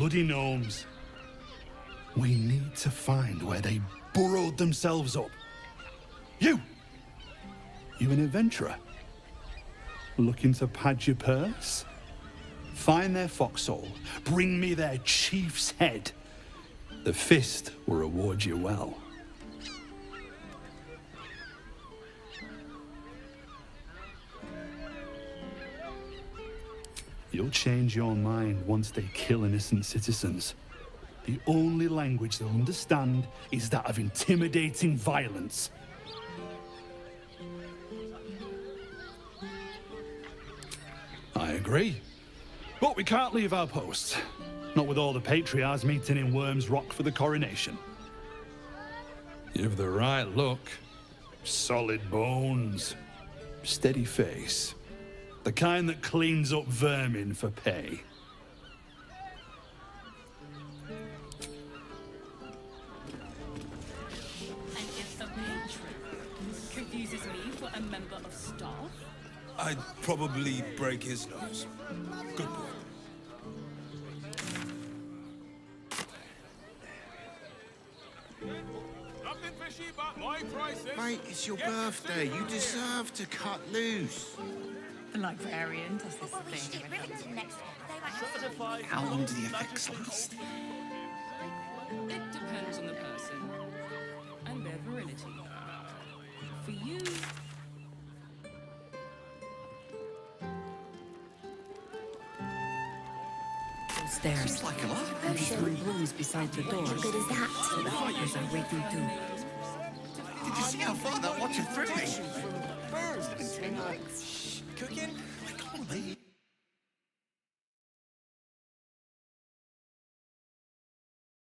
bloody gnomes. We need to find where they burrowed themselves up. You an adventurer? Looking to pad your purse? Find their foxhole, bring me their chief's head. The fist will reward you well. You'll change your mind once they kill innocent citizens. The only language they'll understand is that of intimidating violence. I agree. But we can't leave our posts. Not with all the patriarchs meeting in Worm's Rock for the coronation. You've the right look. Solid bones. Steady face. The kind that cleans up vermin for pay. And if a patron confuses me for a member of staff? I'd probably break his nose. Good boy. Nothing fishy but my prices. Mate, it's your birthday. You deserve to cut loose. The librarian does this thing. How long do the effects last? It depends on the person and their virility. For you, stairs. Seems like a lot. And these three rooms beside the door. How good is that? The fighters are waiting too. Did you see how far that watcher threw me? Cooking? I can't believe.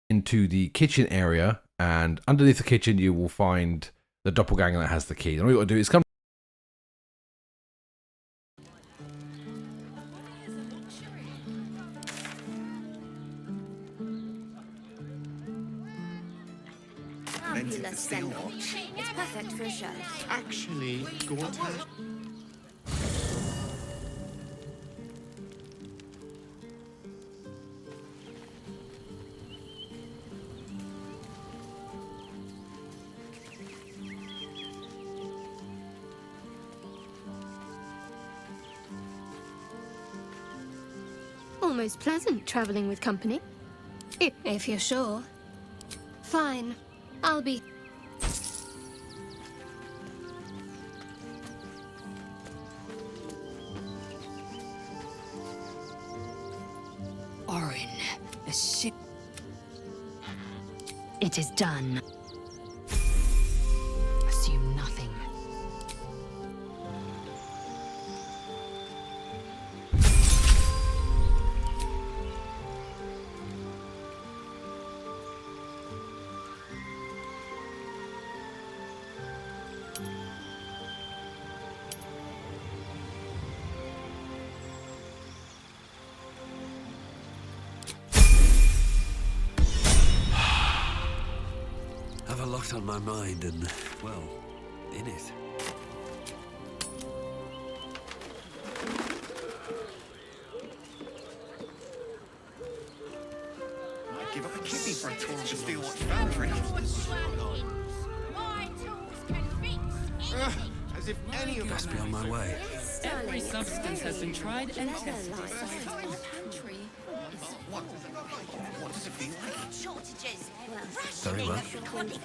Into the kitchen area, and underneath the kitchen you will find the doppelganger that has the key. And all you got to do is come. Fabulous sandwich. It's perfect for a show. Actually, go on. Almost pleasant traveling with company. If you're sure. Fine. I'll be... Orin, the ship. It is done. Assume nothing. Have a lot on my mind and, well, in it. I'd give up a kidney for a tour of the Steel Watch Foundry. As if any of us Best be on my way. Every substance has been tried and tested. What does it feel like? Shortages. Very well.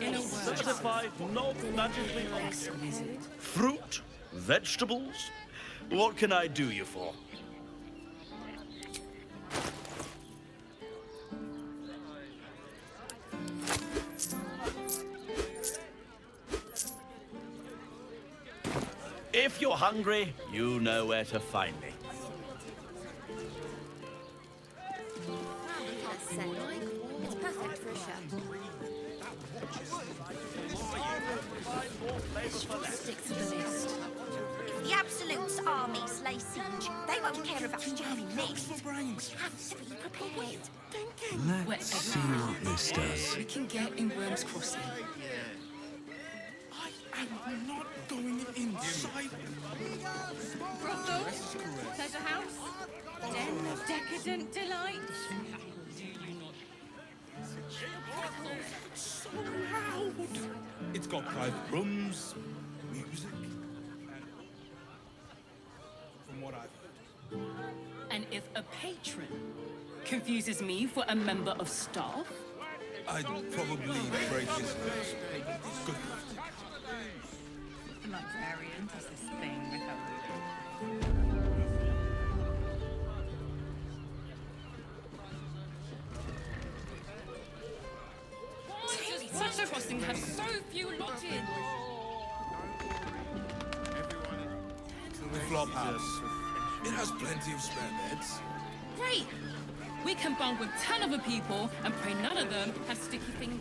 In a word, Certified not magically exquisite. fruit, vegetables. What can I do you for? If you're hungry, you know where to find me. It's perfect for a show. Stick to the list. If the Absolute's army slay siege, they won't care about jamming mist. Have to be prepared. Let's see what this does. We can get in Worm's Crossing. I'm not going inside. Brothel, pleasure house, den of decadent delight. So loud. It's got private rooms, music, and from what I've heard. And if a patron confuses me for a member of staff, I'd probably break his good. the librarian does this thing without Why does crossing have so few lodgings? The flop house. It has plenty of spare beds. Great! We can bunk with 10 other people and pray none of them have sticky fingers.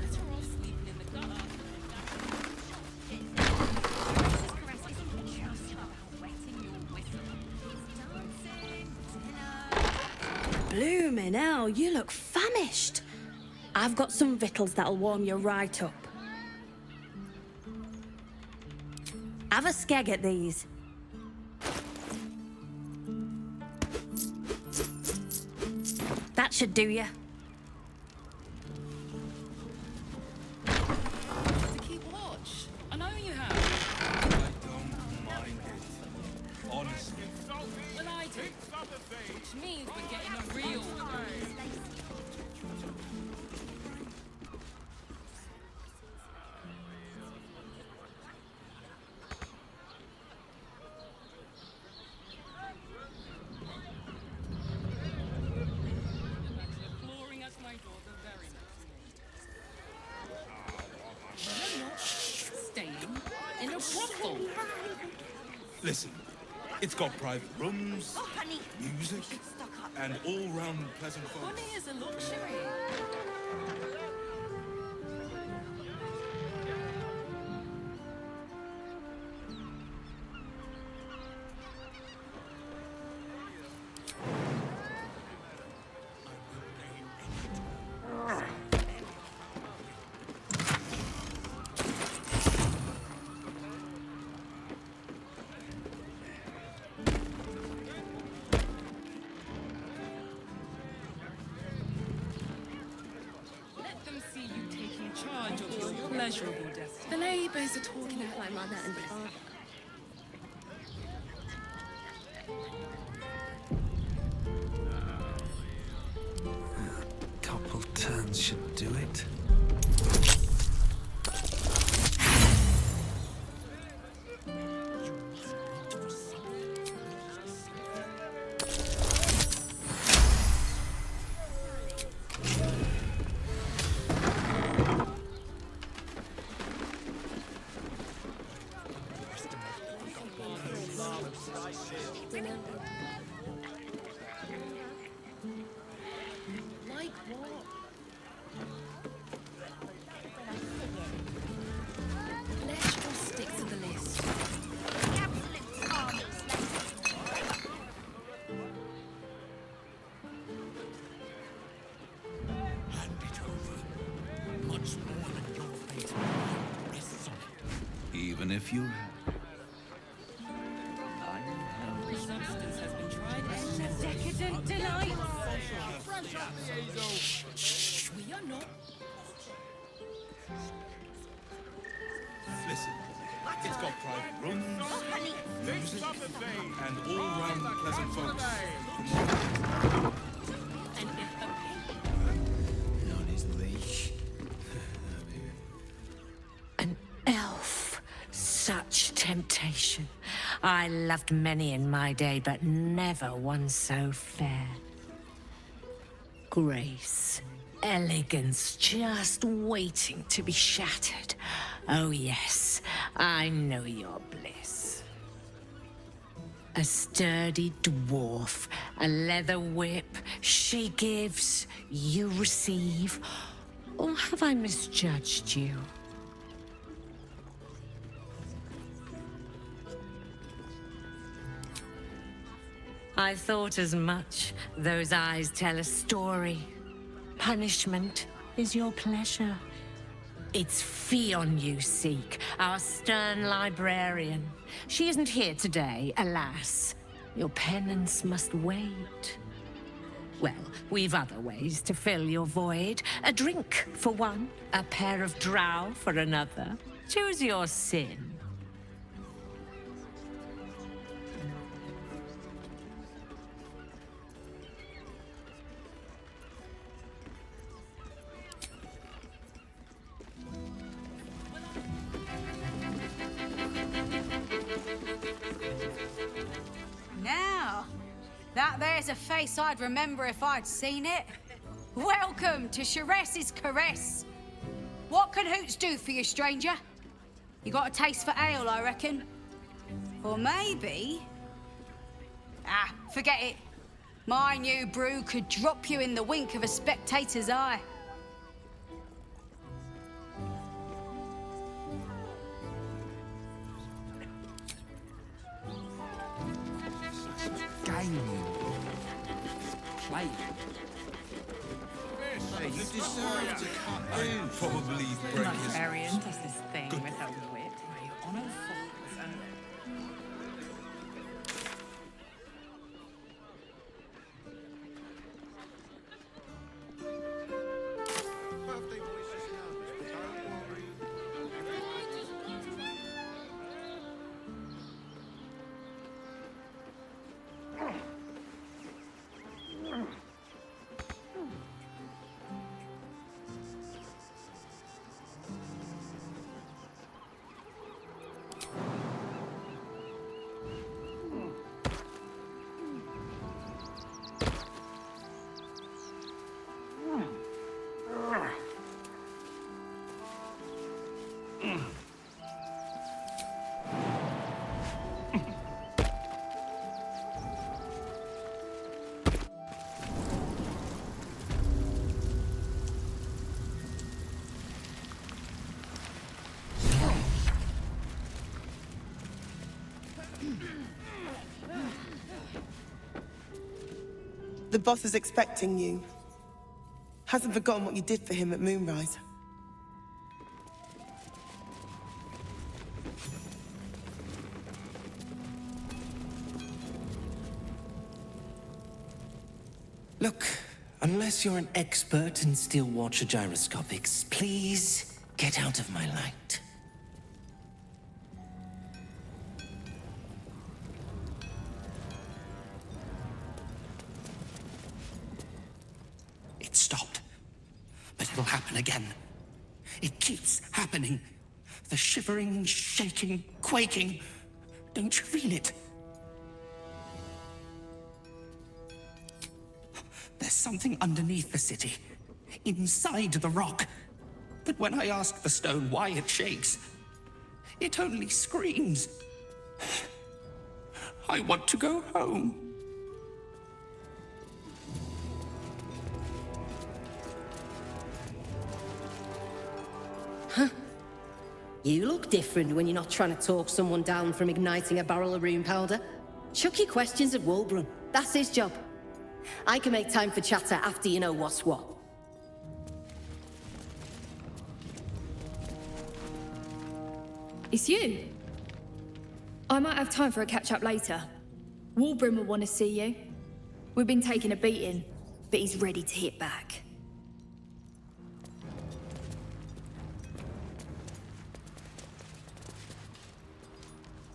Better off sleeping in the gutter. Bloomin' hell, you look famished. I've got some victuals that'll warm you right up. Have a skeg at these. That should do you. To keep watch. I know you have. I don't mind it. Honestly. Well, I do. Which means we're getting a real. Clawing at my door the very next day. You're not staying in a brothel. Listen, it's got private rooms, Oh, honey. music, Stuck up. and all-round pleasant folks. Money is a luxury. Let them see you taking charge of your pleasurable destiny. The neighbours are talking out My mother and father. Couple turns should do it. Like what? Let's just stick to the list. The absolute army slave. Hand it over. Much more than your fate rests on it. Even if you have. The substance has been tried and Decadent delight. we are not. Listen, it's got private rooms, Oh, honey. music, and all-round pleasant folks. And if a patron On his leash. An elf. Such temptation. I loved many in my day, but never one so fair. Grace, elegance, just waiting to be shattered. Oh yes, I know your bliss. A sturdy dwarf, a leather whip, she gives, you receive. Or have I misjudged you? I thought as much. Those eyes tell a story. Punishment is your pleasure. It's Fionn you seek, our stern librarian. She isn't here today, alas. Your penance must wait. Well, we've other ways to fill your void. A drink for one, a pair of drow for another. Choose your sin. Now, that there's a face I'd remember if I'd seen it. Welcome to Sharess's Caress. What can Hoots do for you, stranger? You got a taste for ale, I reckon? Or maybe... Ah, forget it. My new brew could drop you in the wink of a spectator's eye. Play. Hey, you deserve to come in. Probably break his... Variant is this thing without wit. On all fours and... The boss is expecting you. Hasn't forgotten what you did for him at Moonrise. Look, unless you're an expert in steel watcher gyroscopics, please get out of my light. It stopped. But it'll happen again. It keeps happening. The shivering, shaking, quaking. Don't you feel it? There's something underneath the city. Inside the rock. But when I ask the stone why it shakes, it only screams. I want to go home. Huh? You look different when you're not trying to talk someone down from igniting a barrel of rune powder. Chuck your questions at Wulbrun. That's his job. I can make time for chatter after you know what's what. It's you. I might have time for a catch-up later. Wulbrun will want to see you. We've been taking a beating, but he's ready to hit back.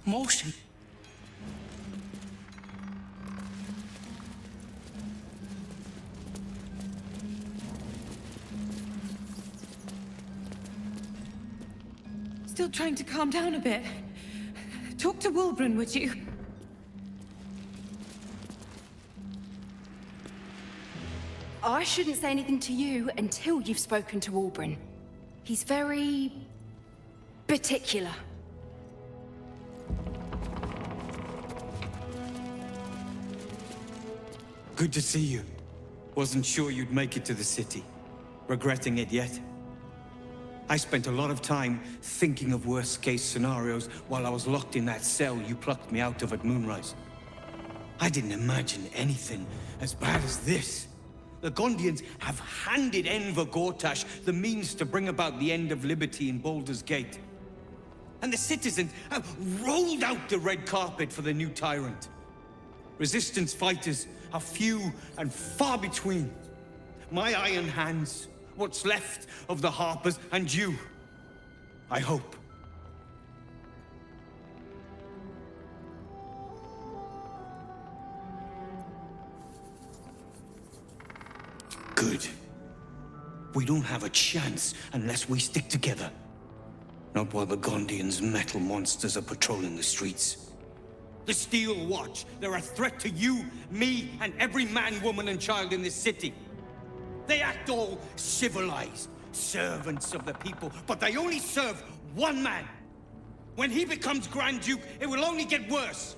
Motion. Still trying to calm down a bit. Talk to Wulbrun, would you? I shouldn't say anything to you until you've spoken to Wulbrun. He's very... particular. Good to see you. Wasn't sure you'd make it to the city. Regretting it yet? I spent a lot of time thinking of worst-case scenarios while I was locked in that cell you plucked me out of at Moonrise. I didn't imagine anything as bad as this. The Gondians have handed Enver Gortash the means to bring about the end of liberty in Baldur's Gate. And the citizens have rolled out the red carpet for the new tyrant. Resistance fighters are few and far between. My iron hands, what's left of the Harpers, and you. I hope. Good. We don't have a chance unless we stick together. Not while the Gondians' metal monsters are patrolling the streets. The Steel Watch, they're a threat to you, me, and every man, woman, and child in this city. They act all civilized, servants of the people, but they only serve one man. When he becomes Grand Duke, it will only get worse.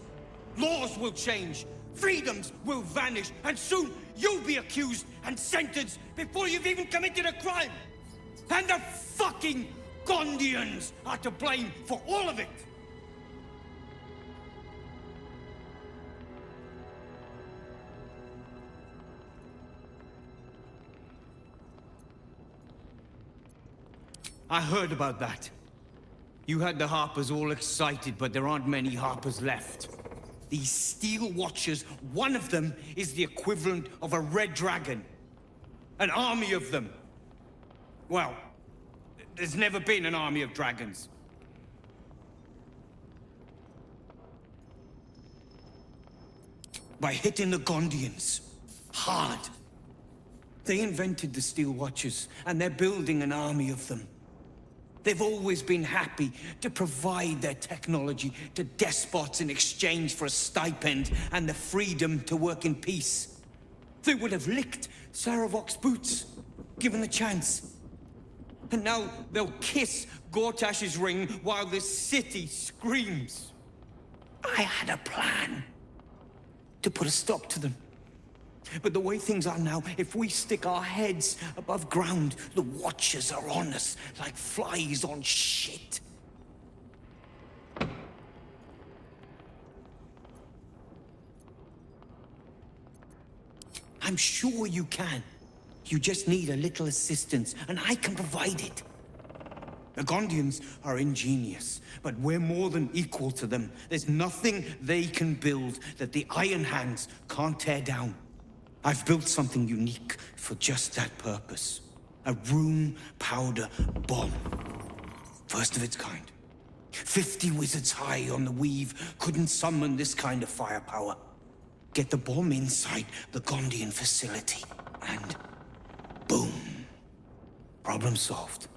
Laws will change, freedoms will vanish, and soon you'll be accused and sentenced before you've even committed a crime. And the fucking Gondians are to blame for all of it. I heard about that. You had the Harpers all excited, but there aren't many Harpers left. These Steel Watchers, one of them is the equivalent of a red dragon. An army of them. Well, there's never been an army of dragons. By hitting the Gondians hard. They invented the Steel Watchers, and they're building an army of them. They've always been happy to provide their technology to despots in exchange for a stipend and the freedom to work in peace. They would have licked Saravok's boots, given the chance. And now they'll kiss Gortash's ring while the city screams. I had a plan to put a stop to them. But the way things are now, if we stick our heads above ground, the Watchers are on us like flies on shit. I'm sure you can. You just need a little assistance, and I can provide it. The Gondians are ingenious, but we're more than equal to them. There's nothing they can build that the Iron Hands can't tear down. I've built something unique for just that purpose. A room powder bomb. First of its kind. 50 wizards high on the weave couldn't summon this kind of firepower. Get the bomb inside the Gondian facility, and boom. Problem solved.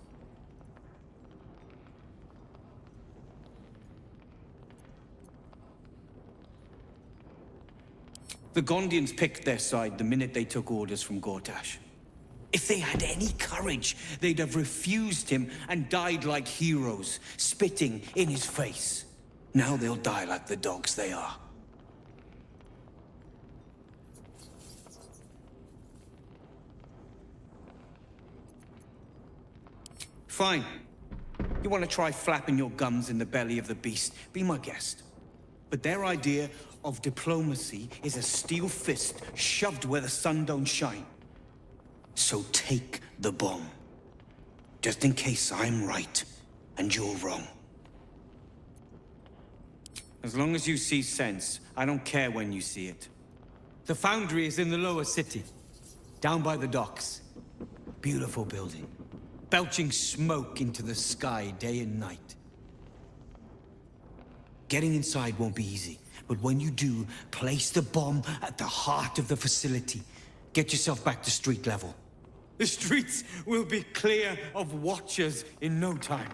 The Gondians picked their side the minute they took orders from Gortash. If they had any courage, they'd have refused him and died like heroes, spitting in his face. Now they'll die like the dogs they are. Fine. You want to try flapping your gums in the belly of the beast? Be my guest. But their idea of diplomacy is a steel fist shoved where the sun don't shine. So take the bomb. Just in case I'm right and you're wrong. As long as you see sense, I don't care when you see it. The foundry is in the lower city, down by the docks. Beautiful building, belching smoke into the sky day and night. Getting inside won't be easy. But when you do, place the bomb at the heart of the facility. Get yourself back to street level. The streets will be clear of Watchers in no time.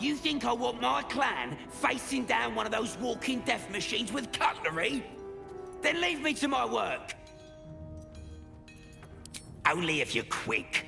You think I want my clan facing down one of those walking death machines with cutlery? Then leave me to my work. Only if you're quick.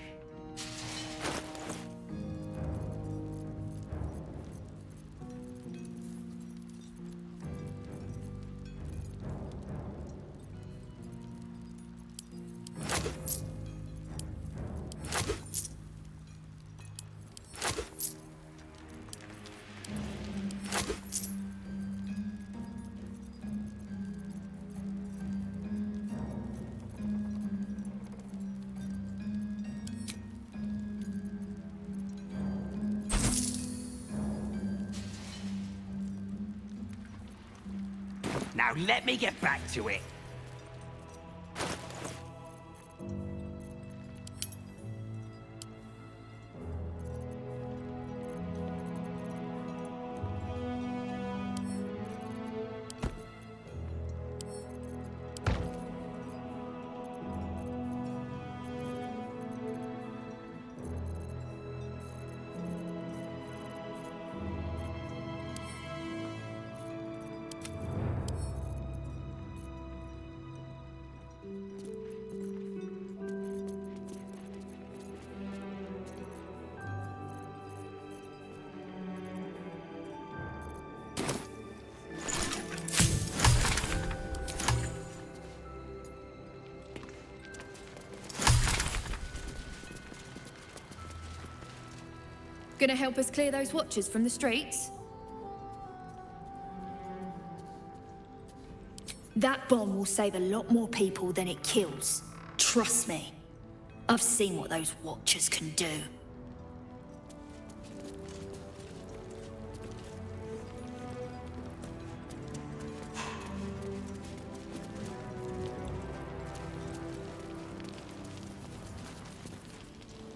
Now let me get back to it. Gonna help us clear those watchers from the streets? That bomb will save a lot more people than it kills. Trust me. I've seen what those watchers can do.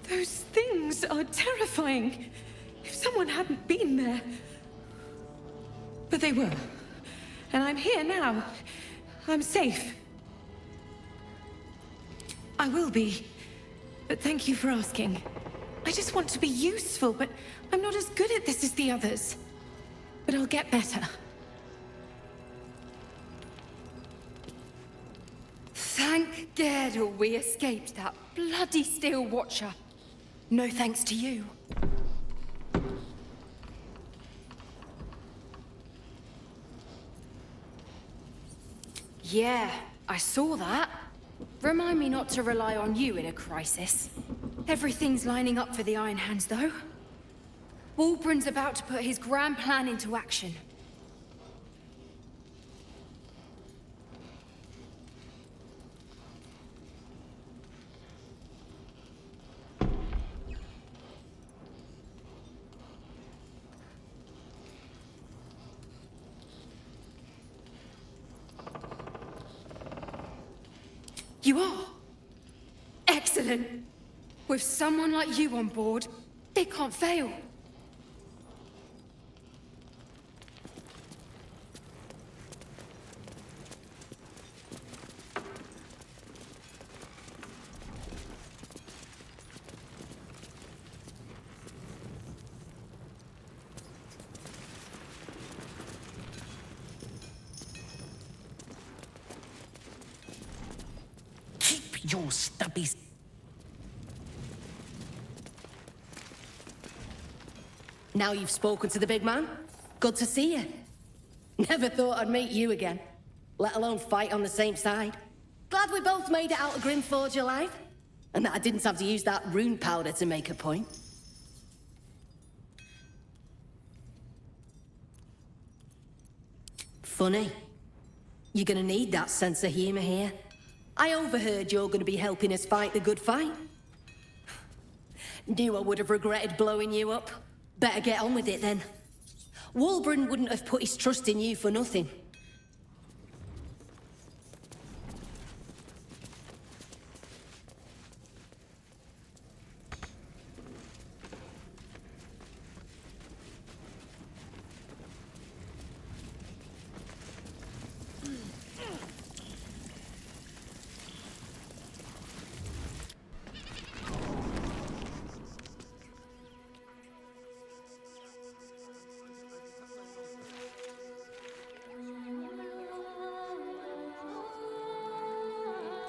Those things are terrifying. If someone hadn't been there. But they were. And I'm here now. I'm safe. I will be. But thank you for asking. I just want to be useful, but I'm not as good at this as the others. But I'll get better. Thank God we escaped that bloody Steel Watcher. No thanks to you. Yeah, I saw that. Remind me not to rely on you in a crisis. Everything's lining up for the Iron Hands, though. Wulbrun's about to put his grand plan into action. You are? Excellent. With someone like you on board, it can't fail. Your stubby... Now you've spoken to the big man. Good to see you. Never thought I'd meet you again, let alone fight on the same side. Glad we both made it out of Grimforge alive, and that I didn't have to use that rune powder to make a point. Funny. You're gonna need that sense of humor here. I overheard you're gonna be helping us fight the good fight. Knew I would have regretted blowing you up. Better get on with it then. Wulbrun wouldn't have put his trust in you for nothing.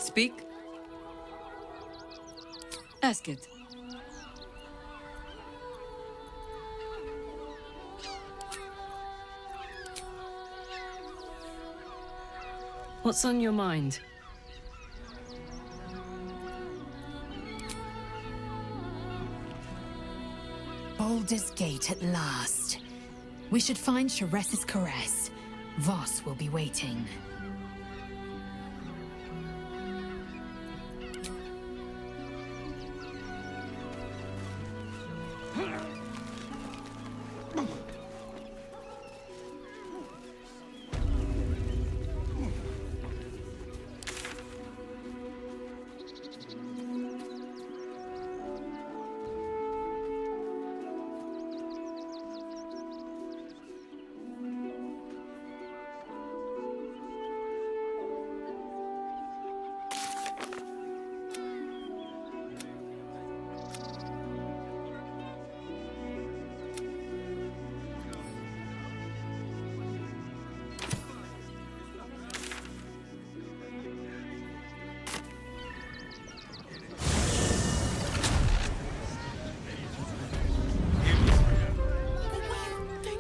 Speak. Ask it. What's on your mind? Baldur's Gate at last. We should find Sharess's caress. Voss will be waiting.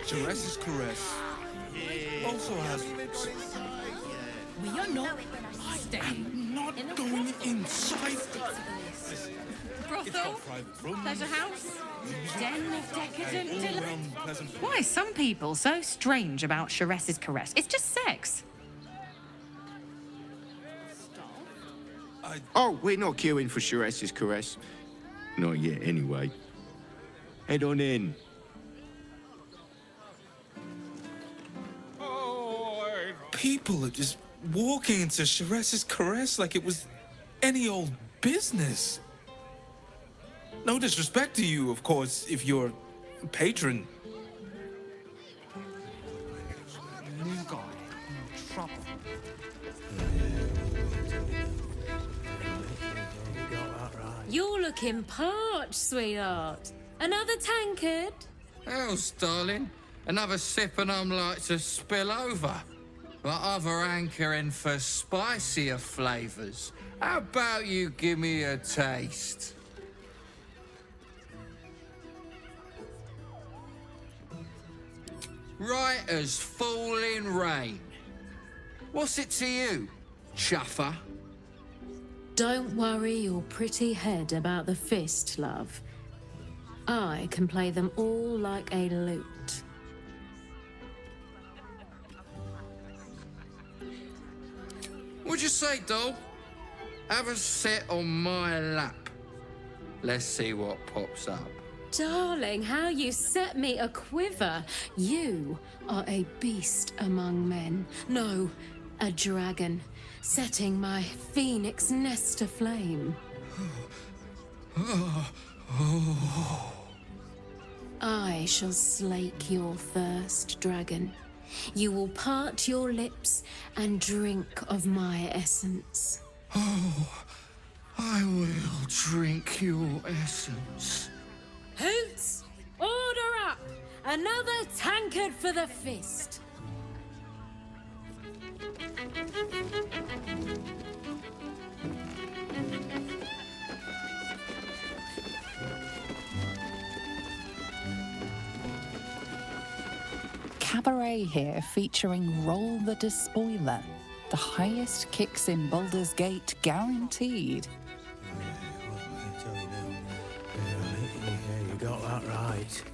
Sharess's caress also has. We are not I'm not going inside. Brothel? Pleasure house? Den of decadent delight? Why are some people so strange about Sharess's caress? It's just sex. Oh, we're not queuing for Sharess's caress. Not yet, anyway. Head on in. People are just walking into Sharess's caress like it was any old business. No disrespect to you, of course, if you're a patron. New guy in trouble. You're looking parched, sweetheart. Another tankard? Hell's, darling. Another sip and I'm like to spill over. But other hankering for spicier flavours. How about you give me a taste? Right as falling rain. What's it to you, chuffer? Don't worry your pretty head about the fist, love. I can play them all like a lute. What'd you say, doll? Have a sit on my lap. Let's see what pops up. Darling, how you set me a quiver. You are a beast among men. No, a dragon, setting my phoenix nest aflame. I shall slake your thirst, dragon. You will part your lips and drink of my essence. Oh, I will drink your essence. Hoots, order up! Another tankard for the fist. Cabaret here featuring Roll the Despoiler. The highest kicks in Baldur's Gate guaranteed. You got that right.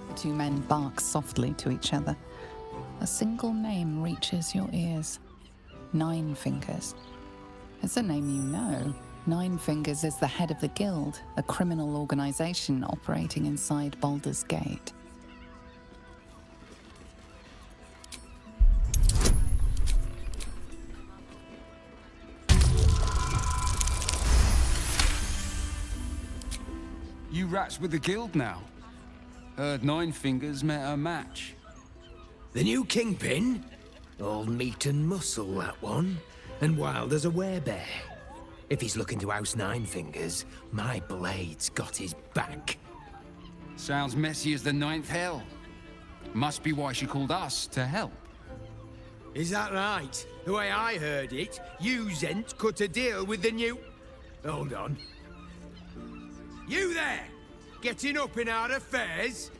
The two men bark softly to each other. A single name reaches your ears. Nine Fingers. It's a name you know. Nine Fingers is the head of the Guild, a criminal organization operating inside Baldur's Gate. You rats with the guild now. Heard Nine Fingers met her match. The new kingpin? All meat and muscle, that one. And wild as a werebear. If he's looking to oust Nine Fingers, my blade's got his back. Sounds messy as the ninth hell. Must be why she called us to help. Is that right? The way I heard it, you Zent cut a deal with the new... Hold on. You there! Getting up in our affairs?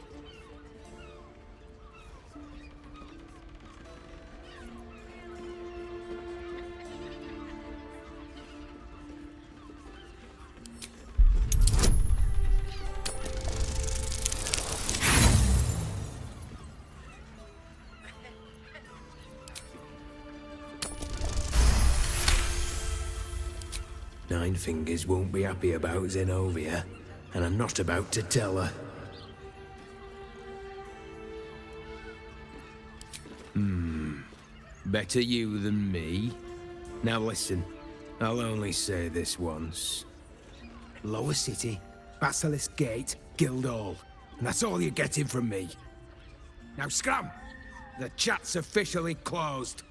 Nine Fingers won't be happy about Zenobia, and I'm not about to tell her. Better you than me. Now listen, I'll only say this once. Lower City, Basilisk Gate, Guildhall. And that's all you're getting from me. Now scram! The chat's officially closed.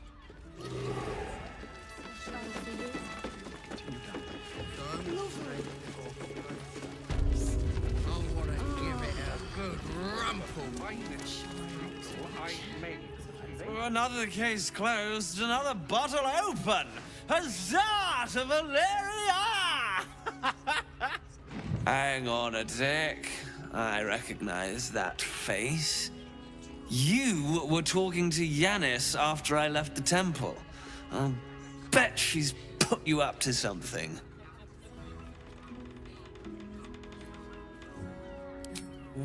Another case closed, another bottle open! Huzzah to Valeria! Hang on a tick. I recognize that face. You were talking to Yanis after I left the temple. I'll bet she's put you up to something.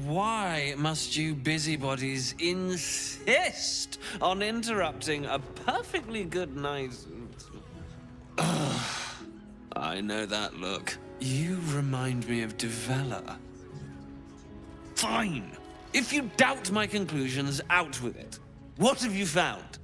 Why must you busybodies insist on interrupting a perfectly good night? I know that look. You remind me of Devella. Fine. If you doubt my conclusions, out with it. What have you found?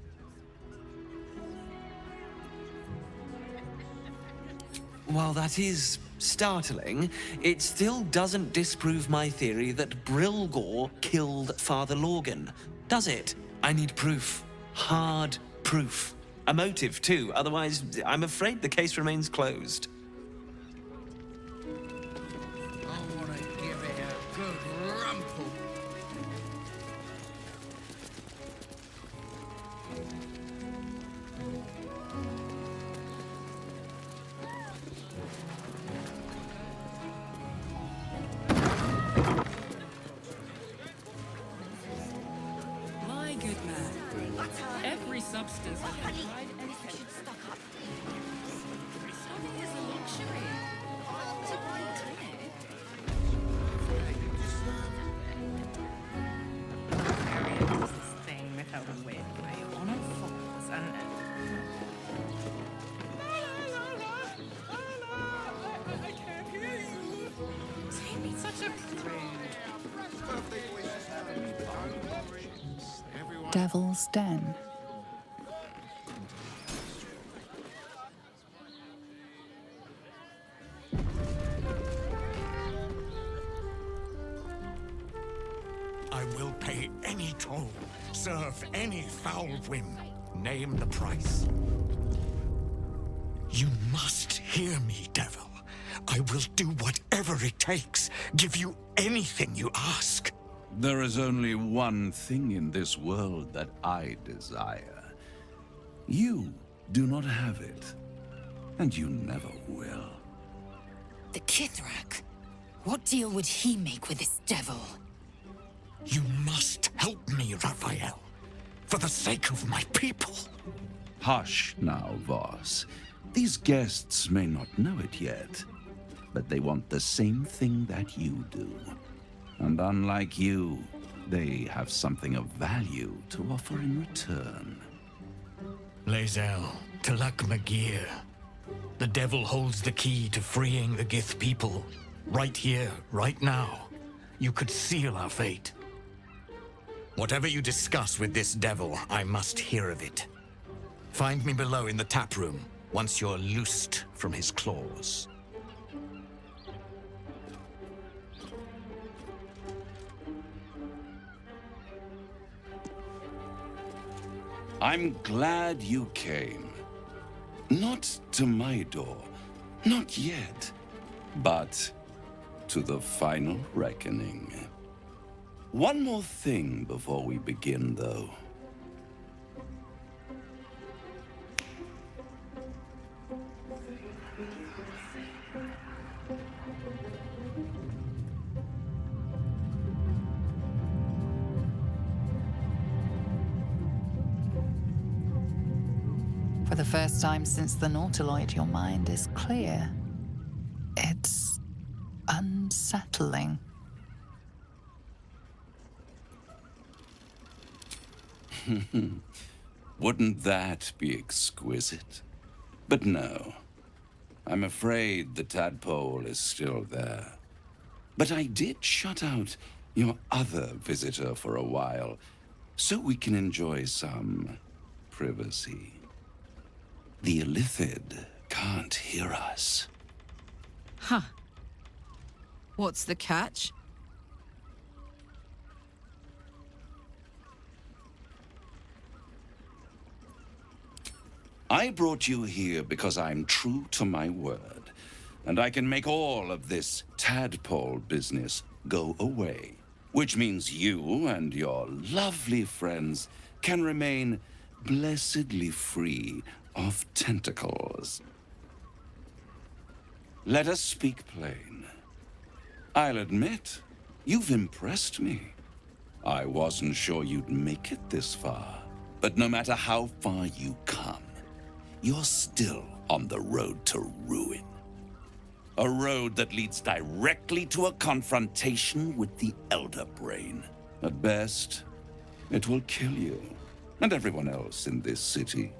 While that is startling, it still doesn't disprove my theory that Brilgor killed Father Lorgan, does it? I need proof. Hard proof. A motive, too. Otherwise, I'm afraid the case remains closed. I want to give it a good rumple. My good man, every substance has been tried and tested. Stomach is a luxury. To bite it. Experience this thing without a wig. My honor falls and... I can't hear you. Don't be such a prude. Devil's Den. I will pay any toll, serve any foul whim, name the price. You must hear me, devil. I will do whatever it takes, give you anything you ask. There is only one thing in this world that I desire. You do not have it, and you never will. The Kithrak? What deal would he make with this devil? You must help me, Raphael, for the sake of my people. Hush now, Voss. These guests may not know it yet, but they want the same thing that you do. And unlike you, they have something of value to offer in return. Lae'zel, Talak Magir. The devil holds the key to freeing the Gith people. Right here, right now. You could seal our fate. Whatever you discuss with this devil, I must hear of it. Find me below in the tap room, once you're loosed from his claws. I'm glad you came. Not to my door, not yet, but to the final reckoning. One more thing before we begin, though. the first time since the Nautiloid, your mind is clear. It's unsettling. Wouldn't that be exquisite? But no. I'm afraid the tadpole is still there. But I did shut out your other visitor for a while, so we can enjoy some privacy. The Illithid can't hear us. Huh. What's the catch? I brought you here because I'm true to my word, and I can make all of this tadpole business go away, which means you and your lovely friends can remain blessedly free of tentacles. Let us speak plain. I'll admit, you've impressed me. I wasn't sure you'd make it this far, but no matter how far you come, you're still on the road to ruin. A road that leads directly to a confrontation with the Elder Brain. At best, it will kill you and everyone else in this city.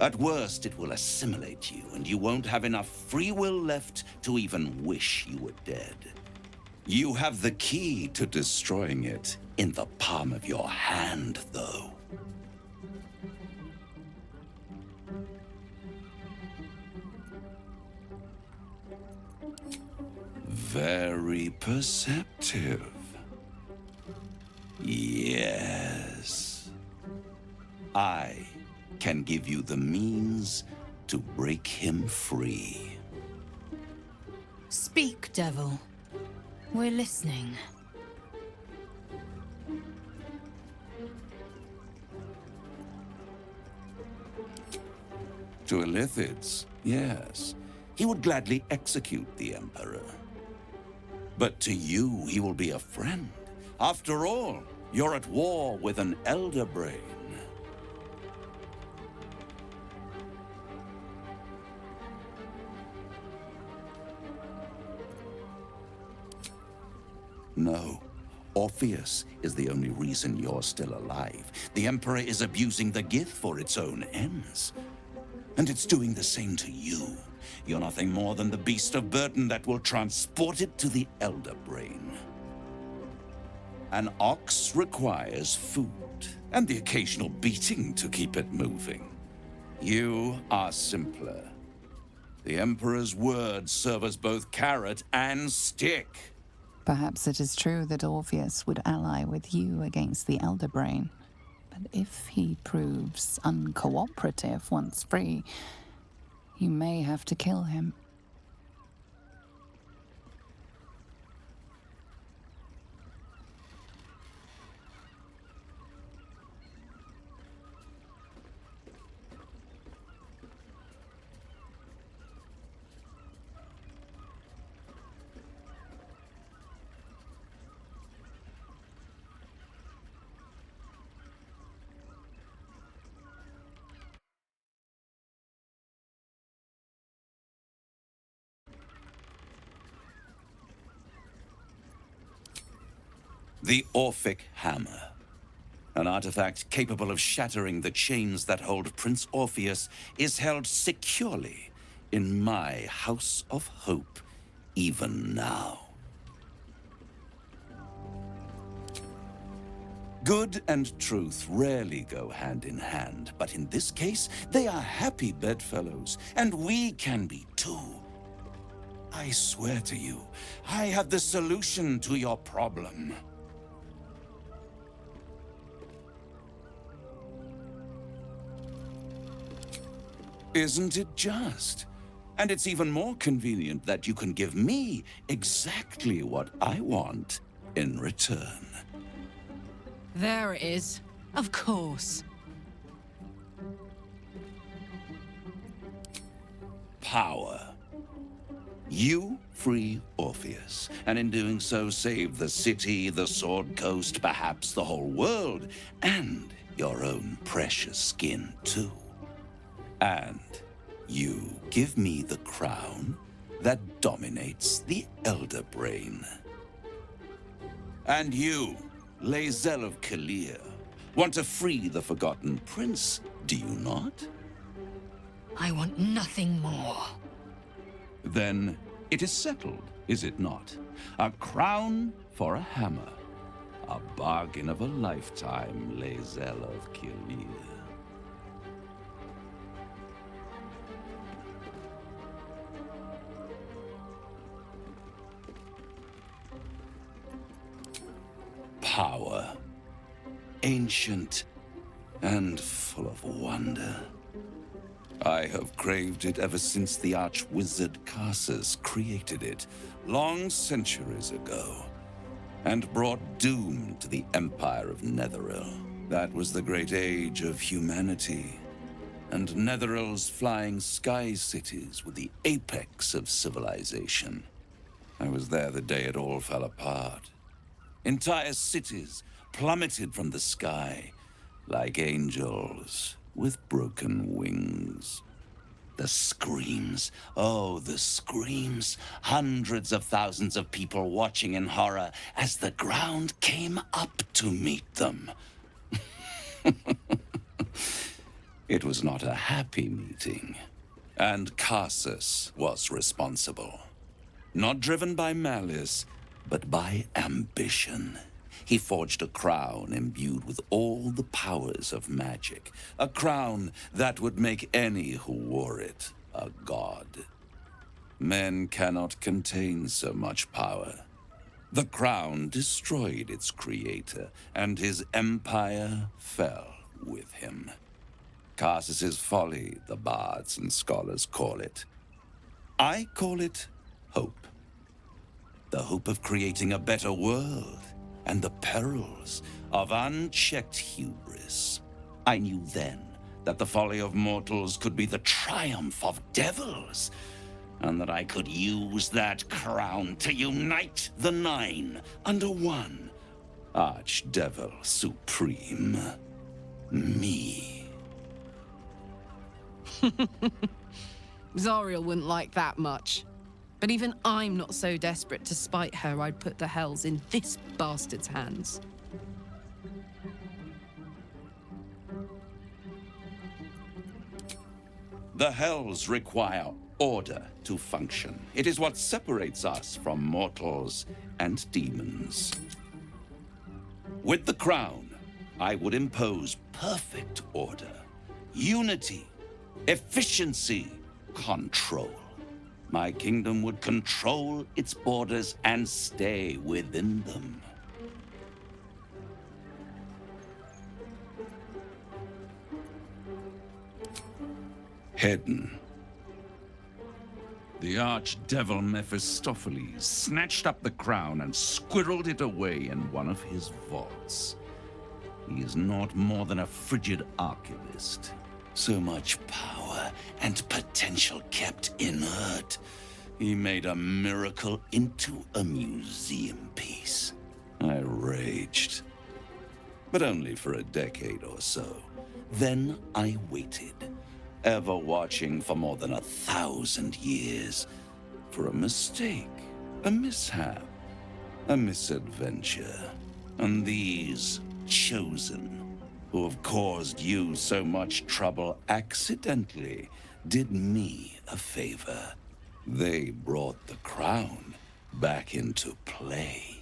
At worst, it will assimilate you, and you won't have enough free will left to even wish you were dead. You have the key to destroying it in the palm of your hand, though. Very perceptive. Yes. I can give you the means to break him free. Speak, devil. We're listening. To Illithids, yes. He would gladly execute the Emperor. But to you, he will be a friend. After all, you're at war with an Elder Brain. No. Orpheus is the only reason you're still alive. The Emperor is abusing the Gith for its own ends. And it's doing the same to you. You're nothing more than the beast of burden that will transport it to the Elder Brain. An ox requires food, and the occasional beating to keep it moving. You are simpler. The Emperor's words serve as both carrot and stick. Perhaps it is true that Orpheus would ally with you against the Elder Brain. But if he proves uncooperative once free, you may have to kill him. The Orphic Hammer. An artifact capable of shattering the chains that hold Prince Orpheus is held securely in my House of Hope, even now. Good and truth rarely go hand in hand, but in this case, they are happy bedfellows, and we can be too. I swear to you, I have the solution to your problem. Isn't it just? And it's even more convenient that you can give me exactly what I want in return. There it is. Of course. Power. You free Orpheus, and in doing so save the city, the Sword Coast, perhaps the whole world, and your own precious skin too. And you give me the crown that dominates the Elder Brain. And you, Lae'zel of Kalir, want to free the Forgotten Prince, do you not? I want nothing more. Then it is settled, is it not? A crown for a hammer. A bargain of a lifetime, Lae'zel of Kalir. Power. Ancient and full of wonder. I have craved it ever since the arch-wizard Karsus created it, long centuries ago, and brought doom to the Empire of Netheril. That was the great age of humanity, and Netheril's flying sky cities were the apex of civilization. I was there the day it all fell apart. Entire cities plummeted from the sky like angels with broken wings. The screams, oh, the screams. Hundreds of thousands of people watching in horror as the ground came up to meet them. It was not a happy meeting, and Karsus was responsible. Not driven by malice, but by ambition. He forged a crown imbued with all the powers of magic. A crown that would make any who wore it a god. Men cannot contain so much power. The crown destroyed its creator, and his empire fell with him. Karsus's folly, the bards and scholars call it. I call it hope. The hope of creating a better world, and the perils of unchecked hubris. I knew then that the folly of mortals could be the triumph of devils, and that I could use that crown to unite the Nine under one Archdevil Supreme. Me. Zariel wouldn't like that much. But even I'm not so desperate to spite her I'd put the hells in this bastard's hands. The hells require order to function. It is what separates us from mortals and demons. With the crown, I would impose perfect order, unity, efficiency, control. My kingdom would control its borders and stay within them. Hidden. The archdevil Mephistopheles snatched up the crown and squirreled it away in one of his vaults. He is not more than a frigid archivist. So much power and potential kept inert. He made a miracle into a museum piece. I raged. But only for a decade or so. Then I waited, ever watching for more than 1,000 years, for a mistake, a mishap, a misadventure. And these chosen, who have caused you so much trouble accidentally, did me a favor. They brought the crown back into play.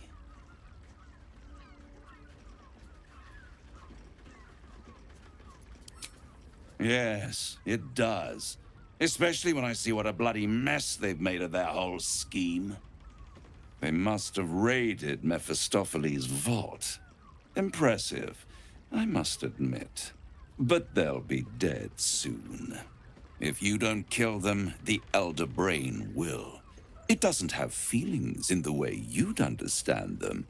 Yes, it does. Especially when I see what a bloody mess they've made of their whole scheme. They must have raided Mephistopheles' vault. Impressive, I must admit. But they'll be dead soon. If you don't kill them, the Elder Brain will. It doesn't have feelings in the way you'd understand them.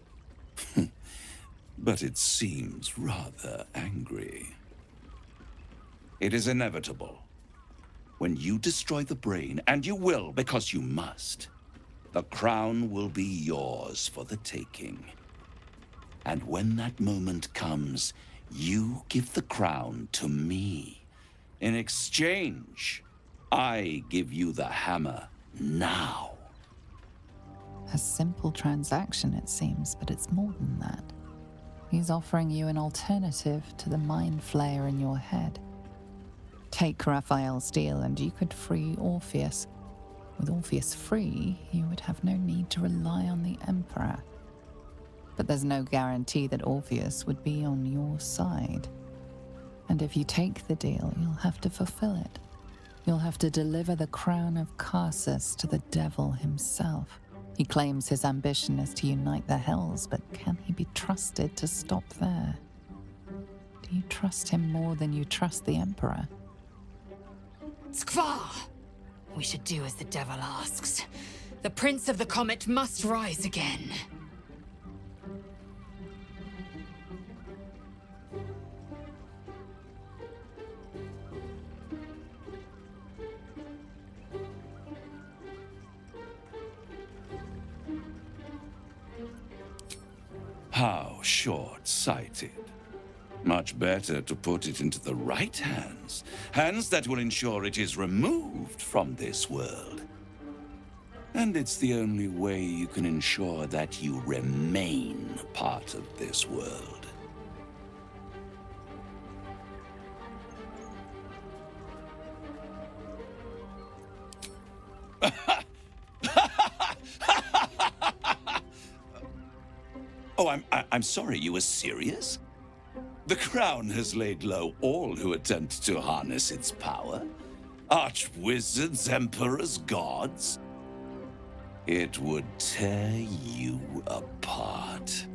But it seems rather angry. It is inevitable. When you destroy the brain, and you will because you must, the crown will be yours for the taking. And when that moment comes, you give the crown to me, In exchange, I give you the hammer now. A simple transaction, it seems, but it's more than that. He's offering you an alternative to the mind flayer in your head. Take Raphael's deal and you could free Orpheus. With Orpheus free, you would have no need to rely on the Emperor. But there's no guarantee that Orpheus would be on your side. And if you take the deal, you'll have to fulfill it. You'll have to deliver the crown of Carsus to the devil himself. He claims his ambition is to unite the Hells, but can he be trusted to stop there? Do you trust him more than you trust the Emperor? Skvar! We should do as the devil asks. The Prince of the Comet must rise again. How short-sighted. Much better to put it into the right hands. Hands that will ensure it is removed from this world. And it's the only way you can ensure that you remain part of this world. Oh, I'm sorry, you were serious? The crown has laid low all who attempt to harness its power. Archwizards, emperors, gods. It would tear you apart.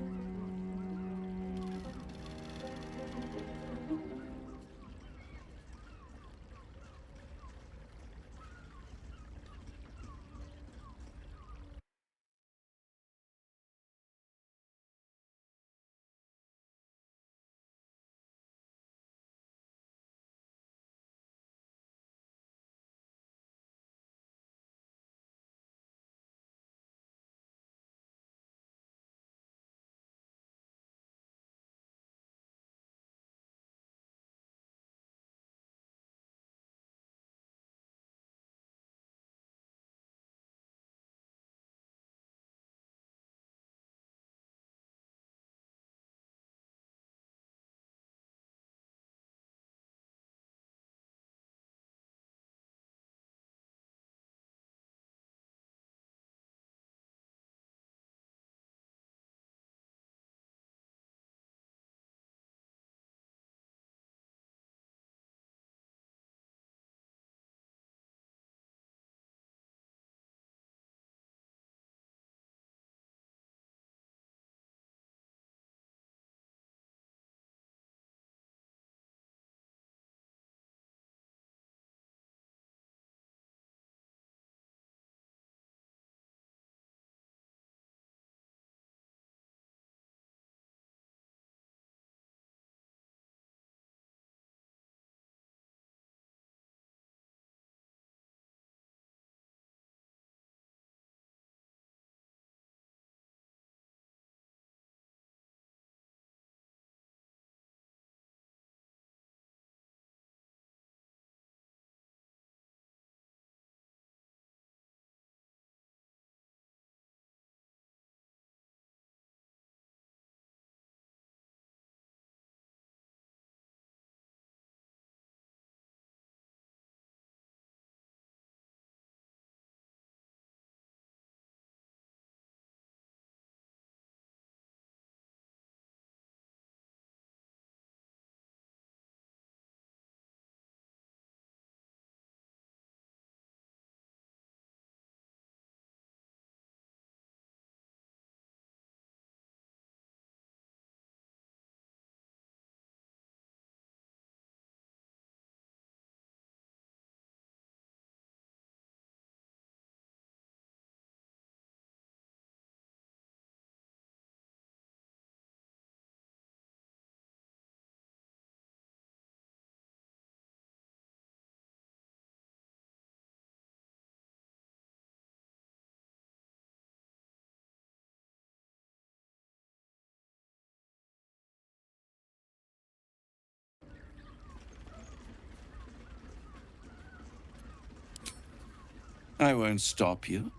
I won't stop you.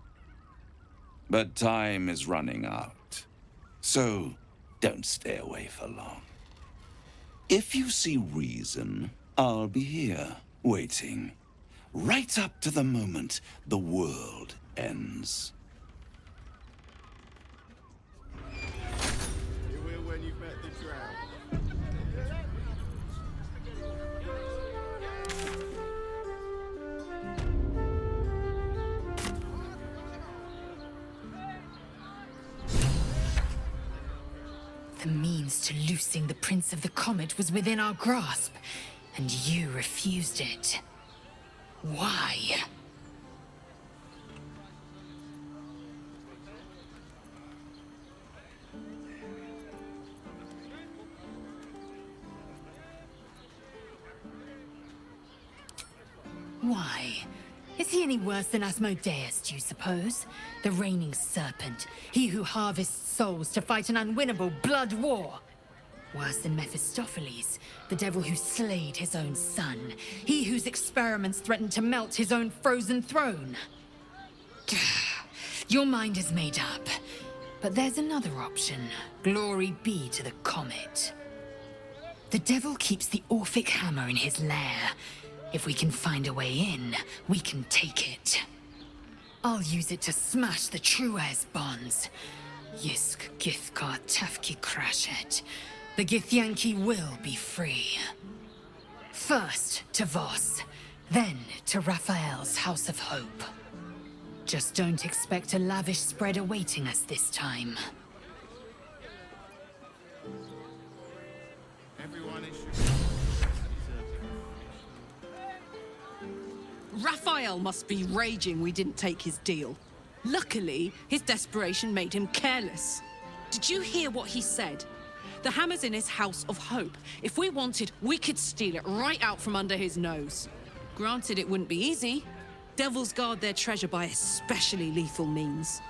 But time is running out. So, don't stay away for long. If you see reason, I'll be here, waiting. Right up to the moment the world ends. You will when you've met the drow. The means to loosing the Prince of the Comet was within our grasp, and you refused it. Why? Why? Is he any worse than Asmodeus, do you suppose? The reigning serpent, he who harvests souls to fight an unwinnable blood war. Worse than Mephistopheles, the devil who slayed his own son, he whose experiments threatened to melt his own frozen throne. Your mind is made up, but there's another option. Glory be to the comet. The devil keeps the Orphic hammer in his lair. If we can find a way in, we can take it. I'll use it to smash the Truez bonds. Yisk Githka Tafki Crashet. The Githyanki will be free. First to Voss, then to Raphael's House of Hope. Just don't expect a lavish spread awaiting us this time. Everyone is... Raphael must be raging we didn't take his deal. Luckily, his desperation made him careless. Did you hear what he said? The hammer's in his House of Hope. If we wanted, we could steal it right out from under his nose. Granted, it wouldn't be easy. Devils guard their treasure by especially lethal means.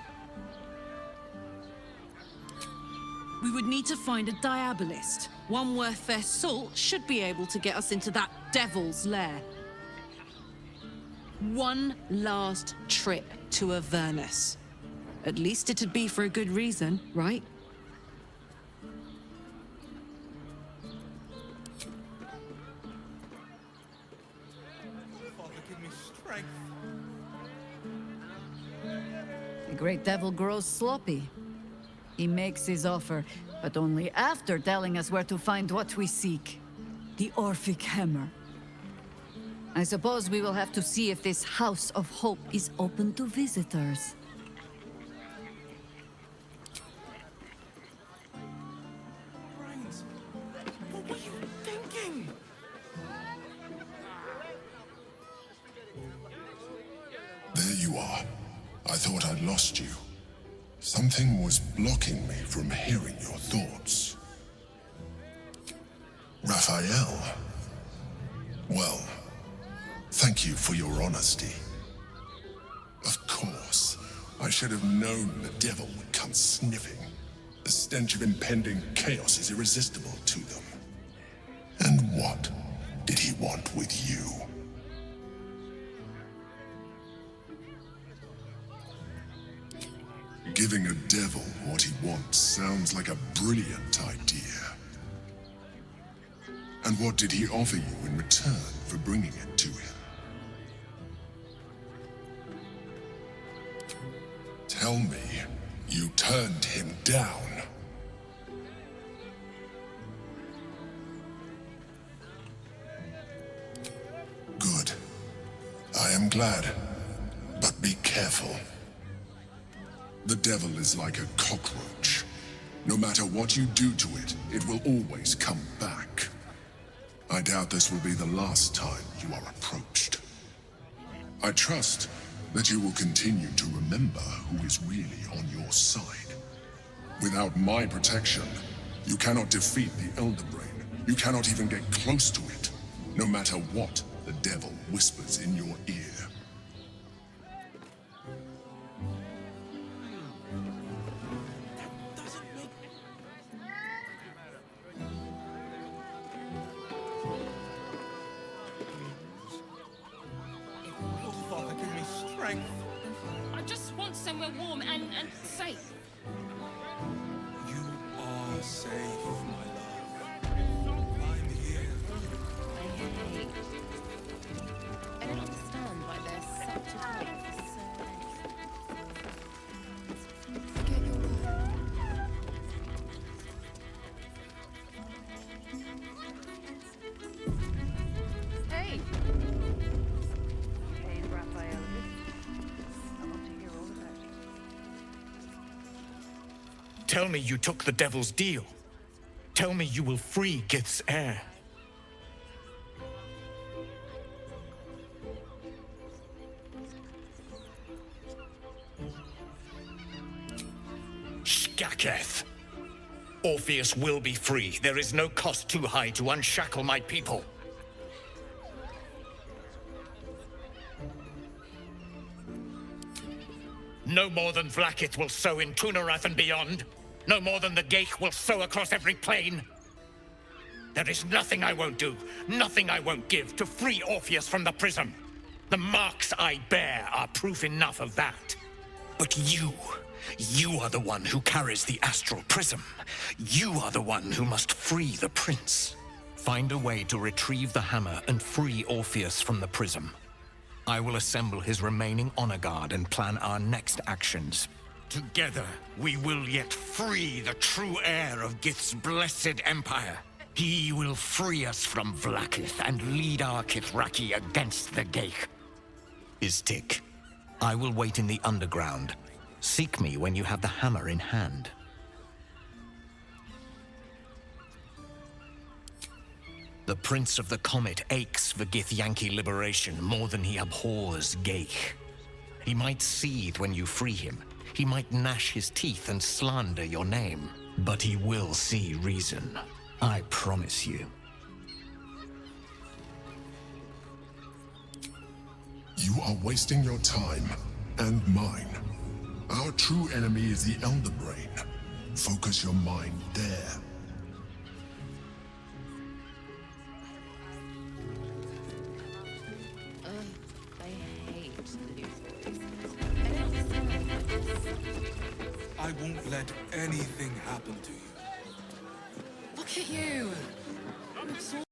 We would need to find a diabolist. One worth their salt should be able to get us into that devil's lair. One last trip to Avernus. At least it'd be for a good reason, right? Father, give me strength. The great devil grows sloppy. He makes his offer, but only after telling us where to find what we seek. The Orphic hammer. I suppose we will have to see if this House of Hope is open to visitors. Brains. What were you thinking? There you are. I thought I'd lost you. Something was blocking me from hearing your thoughts. Raphael. Well, thank you for your honesty. Of course, I should have known the devil would come sniffing. The stench of impending chaos is irresistible to them. And what did he want with you? Giving a devil what he wants sounds like a brilliant idea. And what did he offer you in return for bringing it to him? Tell me, you turned him down. Good. I am glad. But be careful. The devil is like a cockroach. No matter what you do to it, it will always come back. I doubt this will be the last time you are approached. I trust that you will continue to remember who is really on your side. Without my protection, you cannot defeat the Elder Brain. You cannot even get close to it, no matter what the devil whispers in your ear. Father, give me strength. somewhere warm and safe. You are safe, my love. I'm here. I don't understand why there's such a time for so many. Forget your word. Hey! Hey, Raphael. I want to hear all about it. Tell me you took the devil's deal. Tell me you will free Gith's heir. Skaketh! Orpheus will be free. There is no cost too high to unshackle my people. No more than Vlaakith will sow in Tunarath and beyond. No more than the Geich will sow across every plain. There is nothing I won't do, nothing I won't give to free Orpheus from the prism. The marks I bear are proof enough of that. But you are the one who carries the astral prism. You are the one who must free the prince. Find a way to retrieve the hammer and free Orpheus from the prism. I will assemble his remaining honor guard and plan our next actions. Together, we will yet free the true heir of Gith's blessed empire. He will free us from Vlaakith and lead our Kithraki against the Geich. Istik, I will wait in the underground. Seek me when you have the hammer in hand. The Prince of the Comet aches for Githyanki liberation more than he abhors Geich. He might seethe when you free him. He might gnash his teeth and slander your name. But he will see reason. I promise you. You are wasting your time, and mine. Our true enemy is the Elder Brain. Focus your mind there. I won't let anything happen to you. Look at you.